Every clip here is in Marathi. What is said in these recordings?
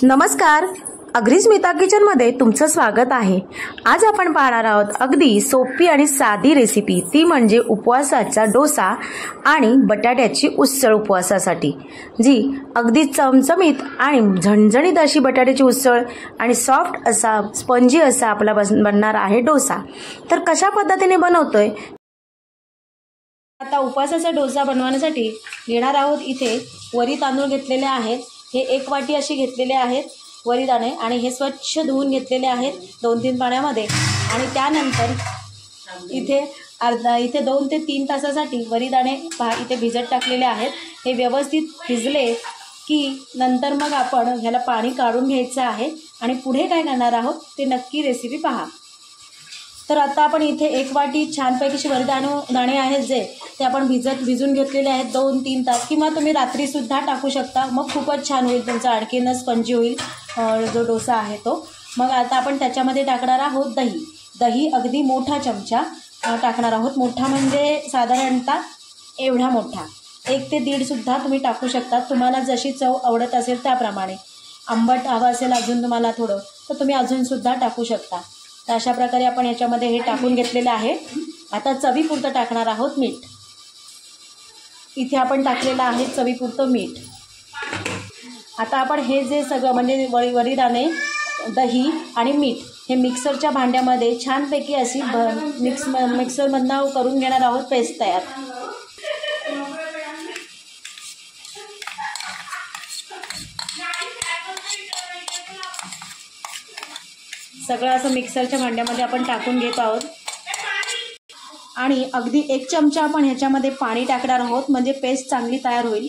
नमस्कार, अग्रिस्मिता किचनमध्ये तुमचं स्वागत आहे। आज आपण पाहणार आहोत अगदी सोपी आणि साधी रेसिपी, ती म्हणजे उपवासाचा डोसा आणि बटाट्याची उसळ उपवासासाठी, जी अगदी चमचमीत आणि झणझणीत अशी बटाट्याची उसळ आणि सॉफ्ट असा स्पंजी असा आपला बनणार आहे डोसा। तर कशा पद्धतीने बनवतोय, आता उपवासाचा डोसा बनवण्यासाठी घेणार आहोत। इथे वरी तांदूळ घेतलेले आहेत, हे 1 वाटी अशी घेतलेले आहेत वरी दाणे, आणि हे स्वच्छ धुवून घेतलेले आहेत 2-3 पाण्यामध्ये। आणि त्यानंतर इथे 2 ते 3 तासासाठी वरी दाणे इथे भिजत टाकलेले आहेत। हे व्यवस्थित भिजले की नंतर मग आपण ह्याला पाणी काढून घ्यायचं आहे आणि पुढे काय करणार आहोत ते नक्की रेसिपी पहा। तर आता आपण इथे 1 वाटी छानपैकी वरी दाणे आहेत जे ते आपण भिजून घेतलेले आहेत 2-3 तास, किंवा तुम्ही रात्रीसुद्धा टाकू शकता, मग खूपच छान होईल, तुमचा आणखीनच स्पंजी होईल जो डोसा आहे तो। मग आता आपण त्याच्यामध्ये टाकणार आहोत दही अगदी मोठा चमचा टाकणार आहोत। मोठा म्हणजे साधारणतः एवढा मोठा, 1 ते 1.5 सुद्धा तुम्ही टाकू शकता, तुम्हाला जशी चव आवडत असेल त्याप्रमाणे। आंबट हवं असेल अजून तुम्हाला थोडं तर तुम्ही अजूनसुद्धा टाकू शकता। तर अशा प्रकारे आपण याच्यामध्ये हे टाकून घेतलेलं आहे। आता चवीपुरतं टाकणार आहोत मीठ, इथे आपण टाकलेलं आहे चवीपुरतं मीठ। आता आपण हे जे सगळं म्हणजे वरी दाणे, दही आणि मीठ हे मिक्सरच्या भांड्यामध्ये छानपैकी अशी मिक्सरमधनं करून घेणार आहोत पेस्ट तयार। सगळं असं मिक्सरच्या भांड्यामध्ये आपण टाकून घेत आहोत आणि अगदी 1 चमचा आपण ह्याच्यामध्ये पाणी टाकणार आहोत, म्हणजे पेस्ट चांगली तयार होईल।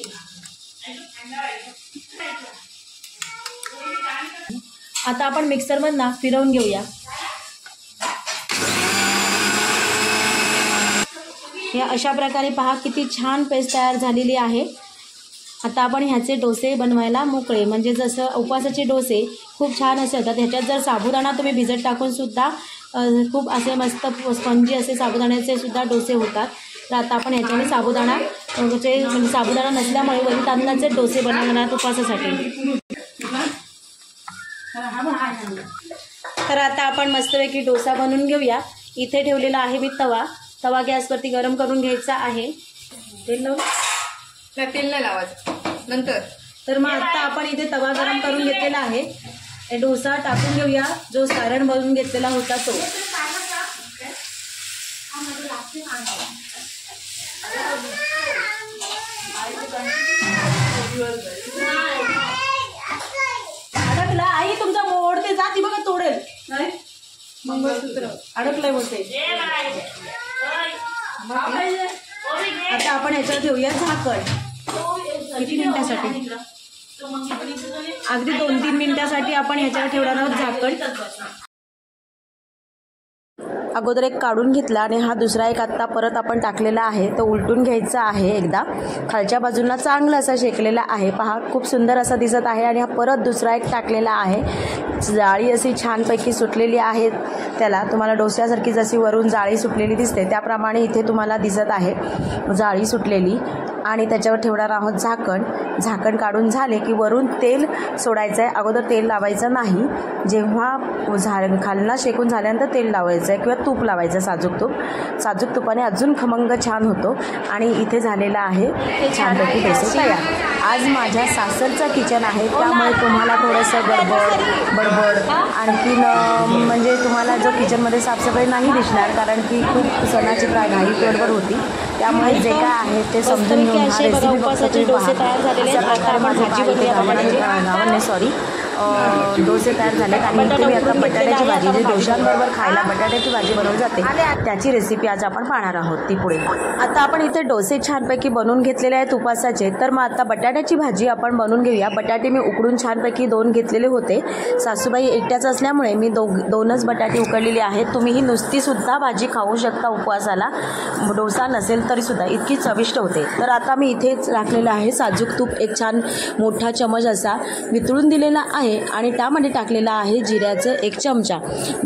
आता आपण मिक्सरमधनं फिरवून घेऊया। हे अशा प्रकारे पहा किती छान पेस्ट तयार झालेली आहे। आता आपण ह्याचे डोसे बनवायला मोकळे, म्हणजे जसं उपवासाचे डोसे खूप छान असे होतात। ह्याच्यात जर साबुदाणा तुम्ही भिजत टाकून सुद्धा खूप असे मस्त स्पंजी असे साबुदाण्याचे सुद्धा डोसे होतात। तर आता आपण ह्याच्याने साबुदाणा नसल्यामुळे वरी तांदळाचे डोसे बनवणार उपवासासाठी। तर आता आपण मस्तपैकी डोसा बनवून घेऊया। इथे ठेवलेला आहे मी तवा गॅसवरती गरम करून घ्यायचा आहे। तेल नाही लावायचं नंतर। तर मग आता आपण इथे तवा गरम करून घेतलेला आहे, हे डोसा टाकून घेऊया जो सारण बनवून घेतलेला होता तो। अडकला आई, तुमचा मोडते जाती बघा, तोडेल नाही मंगळसूत्र अडकलंय बोलते। आता आपण ह्याच्यावर ठेवूया झाकण, किती मिनिटासाठी? अगदी 2-3 मिनिटासाठी आपण ह्याच्यावर ठेवणार आहोत झाकण। अगोदर एक काढून घेतला आणि हा दुसरा एक आत्ता परत आपण टाकलेला आहे, तो उलटून घ्यायचा आहे। एकदा खालच्या बाजूला चांगला असा शेकलेला आहे, पहा खूप सुंदर असा दिसत आहे। आणि हा परत दुसरा एक टाकलेला आहे, जाळी अशी छानपैकी सुटलेली आहे त्याला, तुम्हाला डोस्यासारखी जशी वरून जाळी सुटलेली दिसते त्याप्रमाणे इथे तुम्हाला दिसत आहे जाळी सुटलेली। आणि त्याच्यावर ठेवणार आहोत झाकण काढून झाले की वरून तेल सोडायचं आहे। अगोदर तेल लावायचं नाही, जेव्हा खालना शेकून झाल्यानंतर तेल लावायचं आहे, किंवा तूप लावायचं, साजूक तुपाने अजून खमंग छान होतो। आणि इथे झालेला आहे छानपैकी डोसे तयार। आज माझ्या सासरचं किचन आहे, त्यामुळे तुम्हाला थोडंसं बडबड आणखीन म्हणजे तुम्हाला जो किचनमध्ये साफसफाई नाही दिसणार, कारण की खूप सणाची घाई गडबड होती, त्यामुळे जे काय आहे ते समजून घेऊन हा रेसिपी उपवासाचे डोसे तयार झालेले डोसे तयार झाले। आणि इथे मी आता बटाट्याची भाजी, जी डोशांबरोबर खायला बटाट्याची भाजी बनवली जाते, त्याची रेसिपी आज आपण पाहणार आहोत ती पुढे। आता आपण इथे डोसे छानपैकी बनवून घेतलेले आहेत उपवासाचे। तर मग आता बटाट्याची भाजी आपण बनवून घेऊया। बटाटे मी उकडून छानपैकी 2 घेतलेले होते, सासूबाई एकट्याच असल्यामुळे मी 2च बटाटे उकडलेले आहेत। तुम्ही ही नुसती सुद्धा भाजी खाऊ शकता उपवासाला, डोसा नसेल तरी सुद्धा इतकी चविष्ट होते। तर आता मी इथे टाकलेलं आहे साजूक तूप, एक छान मोठा चमच असा वितळून दिलेला आहे। आहे आणि त्यामध्ये टाकलेला आहे जिऱ्याचं 1 चमचा.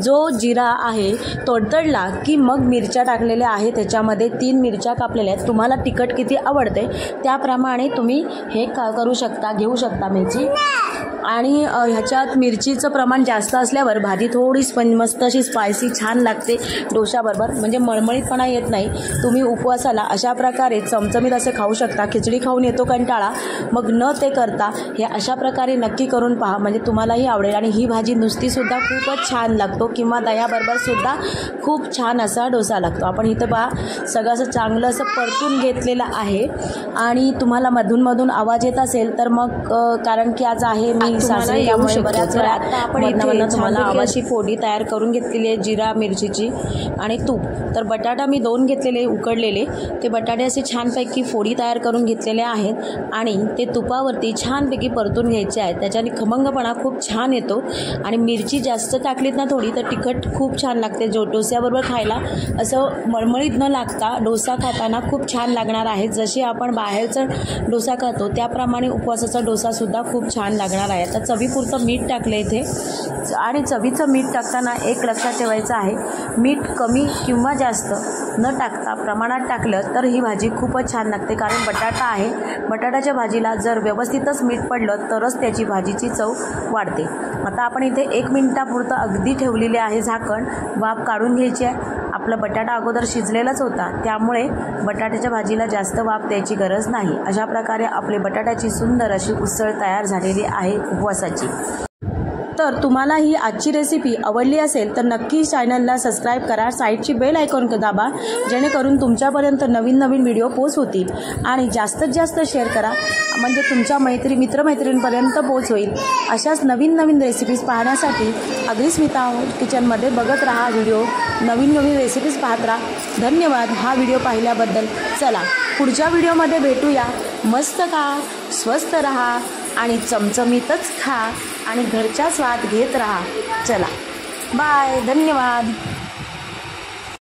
जो जिरा आहे तडतडला की मग मिरच्या टाकलेल्या आहे, त्याच्यामध्ये 3 मिरच्या कापलेल्या आहेत. तुम्हाला तिखट किती आवडते त्याप्रमाणे तुम्ही हे करू शकता, घेऊ शकता मिरची. आणि ह्याच्यात मिरचीचं प्रमाण जास्त असल्यावर भाजी थोडी मस्त अशी स्पायसी छान लागते डोशाबरोबर, म्हणजे मळमळीतपणा येत नाही. तुम्ही उपवासाला अशा प्रकारे चमचमीत असे खाऊ शकता. खिचडी खाऊन येतो कंटाळा, मग न ते करता हे अशा प्रकारे नक्की करून पहा, म्हणजे तुम्हालाही आवडेल. आणि ही भाजी नुसतीसुद्धा खूपच छान लागतो किंवा दह्याबरोबरसुद्धा खूप छान असा डोसा लागतो. आपण इथं पहा सगळं असं चांगलं असं परतून घेतलेलं आहे. आणि तुम्हाला मधून आवाज येत असेल तर मग कारण की आज आहे मी सासरी, त्यामुळे बऱ्याच वेळा आता आपण इथे तुम्हाला आवाजची फोडी तयार करून घेतलेली आहे जिरा मिरचीची आणि तूप. तर बटाटा मी 2 घेतलेले उकडलेले, ते बटाटे असे छानपैकी फोडी तयार करून घेतलेले आहेत आणि ते तुपावरती छानपैकी परतून घ्यायचे आहेत. त्याच्याने खमंगपणा खूप छान येतो. आणि मिरची जास्त टाकलीत ना थोडी तर तिखट खूप छान लागते. डोस्याबरोबर खायला असं मळमळीत न लागता डोसा खाताना खूप छान लागणार आहे. जशी आपण बाहेरचा डोसा खातो त्याप्रमाणे उपवासाचा डोसासुद्धा खूप छान लागणार आहे. आता चवीपुरतं मीठ टाकलं इथे. आणि चवीचं मीठ टाकताना एक लक्षात ठेवायचं आहे, मीठ कमी किंवा जास्त न टाकता प्रमाणात टाकलं तर ही भाजी खूपच छान लागते. कारण बटाटा आहे, बटाट्याच्या भाजीला जर व्यवस्थितच मीठ पडलं तरच त्याची भाजीची चव वाढते. आता आपण इथे 1 मिनिटापुरतं अगदी ठेवलेले आहे झाकण, वाफ काढून घ्यायची आहे. आपला बटाटा अगोदर शिजलेलाच होता त्यामुळे बटाट्याच्या भाजीला जास्त वाफ द्यायची गरज नाही. अशा प्रकारे आपली बटाट्याची सुंदर अशी उसळ तयार झालेली आहे उपवासाची. तर तुम्हाला ही आजची रेसिपी आवडली असेल तर नक्की चॅनलला सबस्क्राईब करा, साईडची बेल आयकॉन दाबा, जेणेकरून तुमच्यापर्यंत नवीन होतील. आणि जास्तीत जास्त शेअर करा, म्हणजे तुमच्या मित्रमैत्रिणींपर्यंत पोच होईल. अशाच नवीन रेसिपीज पाहण्यासाठी अग्निस्मिता किचनमध्ये बघत राहा व्हिडिओ. नवीन रेसिपीज पाहत राहा. धन्यवाद हा व्हिडिओ पाहिल्याबद्दल. चला पुढच्या व्हिडिओमध्ये भेटूया. मस्त खा, स्वस्त राहा आणि चमचमीतच खा आणि घरचा स्वाद घेत राहा. चला बाय, धन्यवाद.